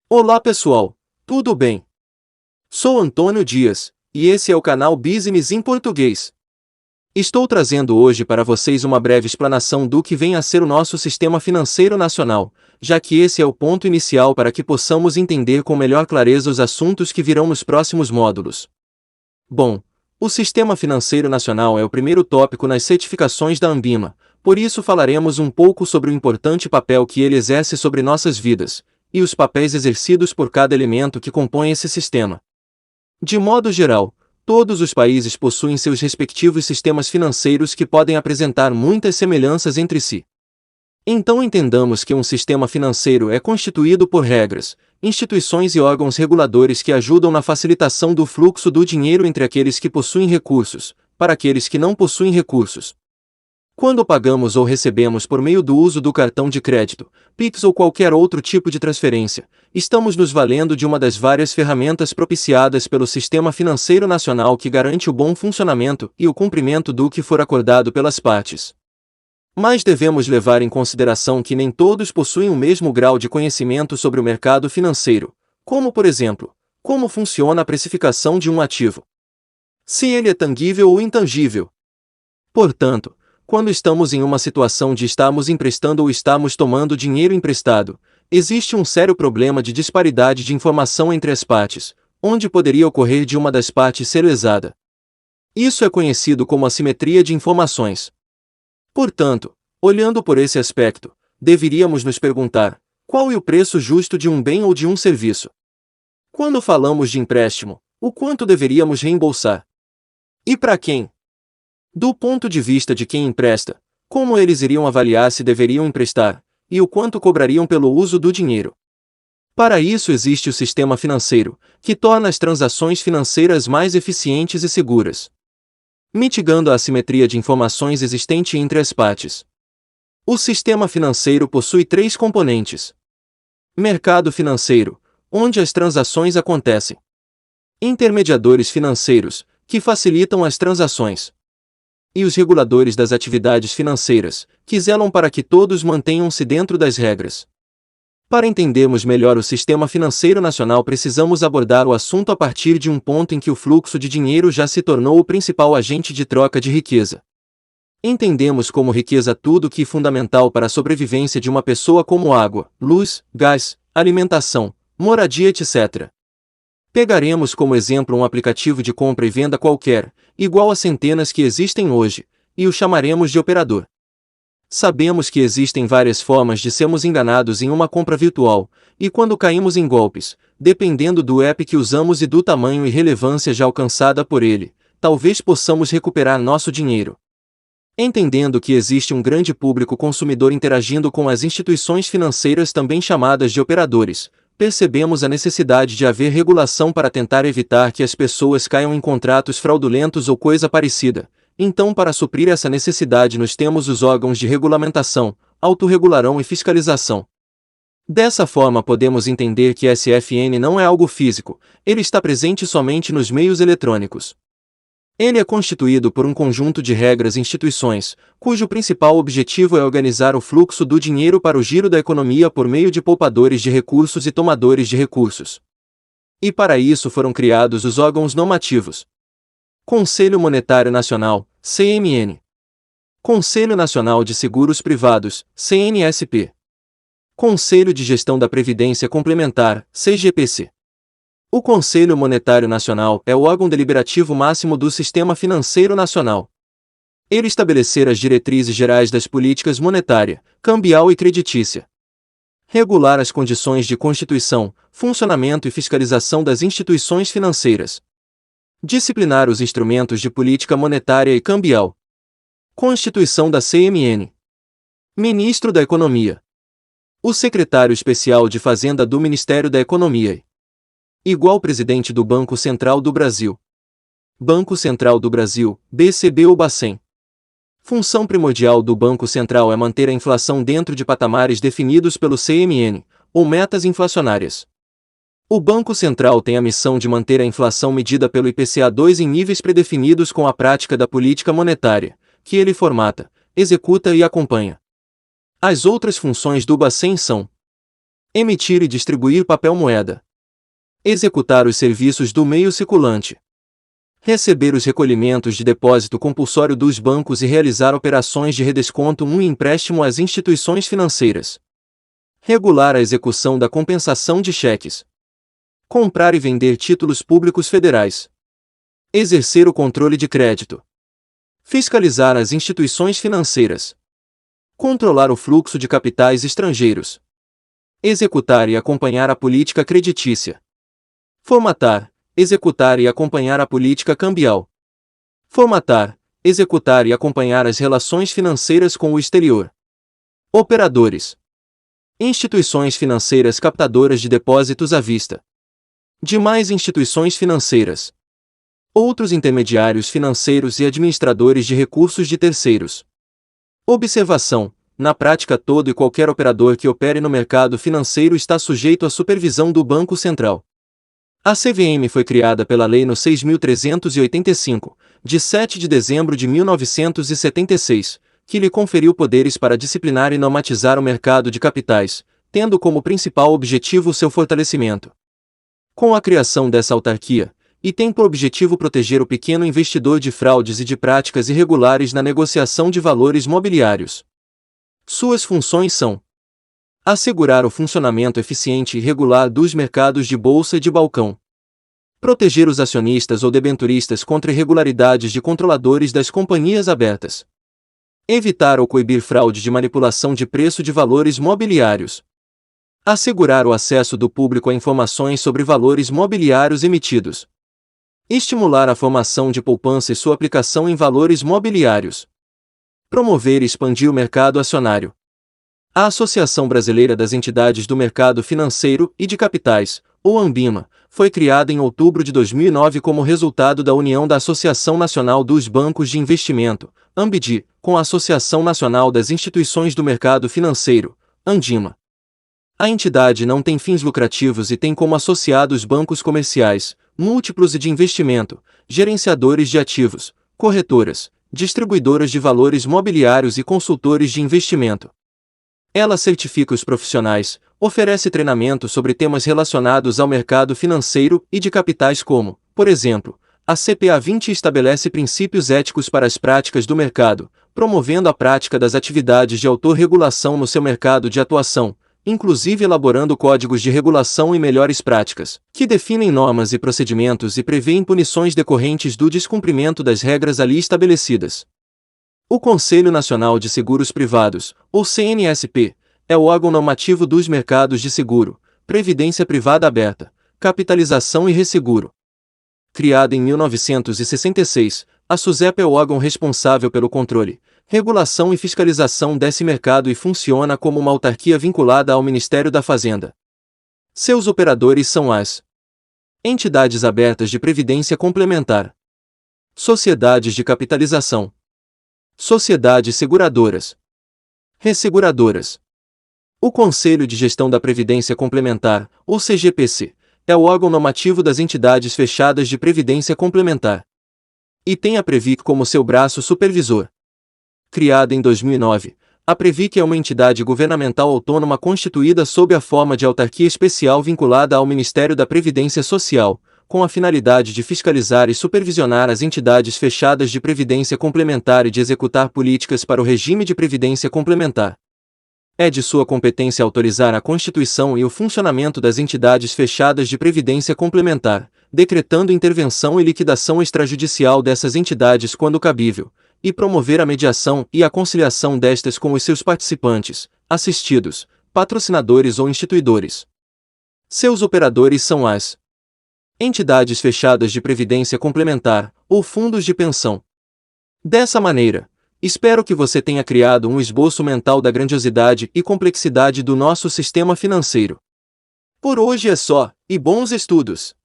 Olá pessoal, tudo bem? Sou Antônio Dias, e esse é o canal Business em Português. Estou trazendo hoje para vocês uma breve explanação do que vem a ser o nosso sistema financeiro nacional, já que esse é o ponto inicial para que possamos entender com melhor clareza os assuntos que virão nos próximos módulos. Bom, o Sistema Financeiro Nacional é o primeiro tópico nas certificações da Anbima, por isso falaremos um pouco sobre o importante papel que ele exerce sobre nossas vidas, e os papéis exercidos por cada elemento que compõe esse sistema. De modo geral, todos os países possuem seus respectivos sistemas financeiros que podem apresentar muitas semelhanças entre si. Então entendamos que um sistema financeiro é constituído por regras, instituições e órgãos reguladores que ajudam na facilitação do fluxo do dinheiro entre aqueles que possuem recursos, para aqueles que não possuem recursos. Quando pagamos ou recebemos por meio do uso do cartão de crédito, Pix ou qualquer outro tipo de transferência, estamos nos valendo de uma das várias ferramentas propiciadas pelo Sistema Financeiro Nacional que garante o bom funcionamento e o cumprimento do que for acordado pelas partes. Mas devemos levar em consideração que nem todos possuem o mesmo grau de conhecimento sobre o mercado financeiro, como por exemplo, como funciona a precificação de um ativo. Se ele é tangível ou intangível. Portanto, quando estamos em uma situação de estarmos emprestando ou estamos tomando dinheiro emprestado, existe um sério problema de disparidade de informação entre as partes, onde poderia ocorrer de uma das partes ser lesada. Isso é conhecido como assimetria de informações. Portanto, olhando por esse aspecto, deveríamos nos perguntar: qual é o preço justo de um bem ou de um serviço? Quando falamos de empréstimo, o quanto deveríamos reembolsar? E para quem? Do ponto de vista de quem empresta, como eles iriam avaliar se deveriam emprestar, e o quanto cobrariam pelo uso do dinheiro? Para isso existe o sistema financeiro, que torna as transações financeiras mais eficientes e seguras, mitigando a assimetria de informações existente entre as partes. O sistema financeiro possui três componentes: mercado financeiro, onde as transações acontecem; intermediadores financeiros, que facilitam as transações; e os reguladores das atividades financeiras, que zelam para que todos mantenham-se dentro das regras. Para entendermos melhor o Sistema Financeiro Nacional, precisamos abordar o assunto a partir de um ponto em que o fluxo de dinheiro já se tornou o principal agente de troca de riqueza. Entendemos como riqueza tudo que é fundamental para a sobrevivência de uma pessoa, como água, luz, gás, alimentação, moradia, etc. Pegaremos como exemplo um aplicativo de compra e venda qualquer, igual a centenas que existem hoje, e o chamaremos de operador. Sabemos que existem várias formas de sermos enganados em uma compra virtual, e quando caímos em golpes, dependendo do app que usamos e do tamanho e relevância já alcançada por ele, talvez possamos recuperar nosso dinheiro. Entendendo que existe um grande público consumidor interagindo com as instituições financeiras, também chamadas de operadores, percebemos a necessidade de haver regulação para tentar evitar que as pessoas caiam em contratos fraudulentos ou coisa parecida. Então, para suprir essa necessidade, nós temos os órgãos de regulamentação, autorregulação e fiscalização. Dessa forma, podemos entender que SFN não é algo físico, ele está presente somente nos meios eletrônicos. Ele é constituído por um conjunto de regras e instituições, cujo principal objetivo é organizar o fluxo do dinheiro para o giro da economia por meio de poupadores de recursos e tomadores de recursos. E para isso foram criados os órgãos normativos: Conselho Monetário Nacional, CMN; Conselho Nacional de Seguros Privados, CNSP; Conselho de Gestão da Previdência Complementar, CGPC. O Conselho Monetário Nacional é o órgão deliberativo máximo do Sistema Financeiro Nacional. Ele estabelecer as diretrizes gerais das políticas monetária, cambial e creditícia. Regular as condições de constituição, funcionamento e fiscalização das instituições financeiras. Disciplinar os instrumentos de política monetária e cambial. Constituição da CMN. Ministro da Economia. O Secretário Especial de Fazenda do Ministério da Economia. Igual presidente do Banco Central do Brasil. Banco Central do Brasil, BCB ou Bacen. Função primordial do Banco Central é manter a inflação dentro de patamares definidos pelo CMN, ou metas inflacionárias. O Banco Central tem a missão de manter a inflação medida pelo IPCA2 em níveis predefinidos com a prática da política monetária, que ele formata, executa e acompanha. As outras funções do Bacen são: Emitir e distribuir papel-moeda. Executar os serviços do meio circulante. Receber os recolhimentos de depósito compulsório dos bancos e realizar operações de redesconto e empréstimo às instituições financeiras. Regular a execução da compensação de cheques. Comprar e vender títulos públicos federais. Exercer o controle de crédito. Fiscalizar as instituições financeiras. Controlar o fluxo de capitais estrangeiros. Executar e acompanhar a política creditícia. Formatar, executar e acompanhar a política cambial. Formatar, executar e acompanhar as relações financeiras com o exterior. Operadores. Instituições financeiras captadoras de depósitos à vista. Demais instituições financeiras. Outros intermediários financeiros e administradores de recursos de terceiros. Observação: na prática, todo e qualquer operador que opere no mercado financeiro está sujeito à supervisão do Banco Central. A CVM foi criada pela Lei no 6.385, de 7 de dezembro de 1976, que lhe conferiu poderes para disciplinar e normatizar o mercado de capitais, tendo como principal objetivo seu fortalecimento. Com a criação dessa autarquia, e tem por objetivo proteger o pequeno investidor de fraudes e de práticas irregulares na negociação de valores mobiliários. Suas funções são: assegurar o funcionamento eficiente e regular dos mercados de bolsa e de balcão. Proteger os acionistas ou debenturistas contra irregularidades de controladores das companhias abertas. Evitar ou coibir fraude de manipulação de preço de valores mobiliários. Assegurar o acesso do público a informações sobre valores mobiliários emitidos. Estimular a formação de poupança e sua aplicação em valores mobiliários. Promover e expandir o mercado acionário. A Associação Brasileira das Entidades do Mercado Financeiro e de Capitais, ou ANBIMA, foi criada em outubro de 2009 como resultado da união da Associação Nacional dos Bancos de Investimento, ANBID, com a Associação Nacional das Instituições do Mercado Financeiro, ANDIMA. A entidade não tem fins lucrativos e tem como associados bancos comerciais, múltiplos e de investimento, gerenciadores de ativos, corretoras, distribuidoras de valores mobiliários e consultores de investimento. Ela certifica os profissionais, oferece treinamento sobre temas relacionados ao mercado financeiro e de capitais como, por exemplo, a CPA 20 estabelece princípios éticos para as práticas do mercado, promovendo a prática das atividades de autorregulação no seu mercado de atuação, inclusive elaborando códigos de regulação e melhores práticas, que definem normas e procedimentos e prevêem punições decorrentes do descumprimento das regras ali estabelecidas. O Conselho Nacional de Seguros Privados, ou CNSP, é o órgão normativo dos mercados de seguro, previdência privada aberta, capitalização e resseguro. Criada em 1966, a SUSEP é o órgão responsável pelo controle, regulação e fiscalização desse mercado e funciona como uma autarquia vinculada ao Ministério da Fazenda. Seus operadores são as entidades abertas de previdência complementar, sociedades de capitalização, sociedades seguradoras, resseguradoras. O Conselho de Gestão da Previdência Complementar, ou CGPC, é o órgão normativo das entidades fechadas de previdência complementar. E tem a Previc como seu braço supervisor. Criada em 2009, a Previc é uma entidade governamental autônoma constituída sob a forma de autarquia especial vinculada ao Ministério da Previdência Social, com a finalidade de fiscalizar e supervisionar as entidades fechadas de previdência complementar e de executar políticas para o regime de previdência complementar. É de sua competência autorizar a constituição e o funcionamento das entidades fechadas de previdência complementar, decretando intervenção e liquidação extrajudicial dessas entidades quando cabível, e promover a mediação e a conciliação destas com os seus participantes, assistidos, patrocinadores ou instituidores. Seus operadores são as entidades fechadas de previdência complementar, ou fundos de pensão. Dessa maneira, espero que você tenha criado um esboço mental da grandiosidade e complexidade do nosso sistema financeiro. Por hoje é só, e bons estudos!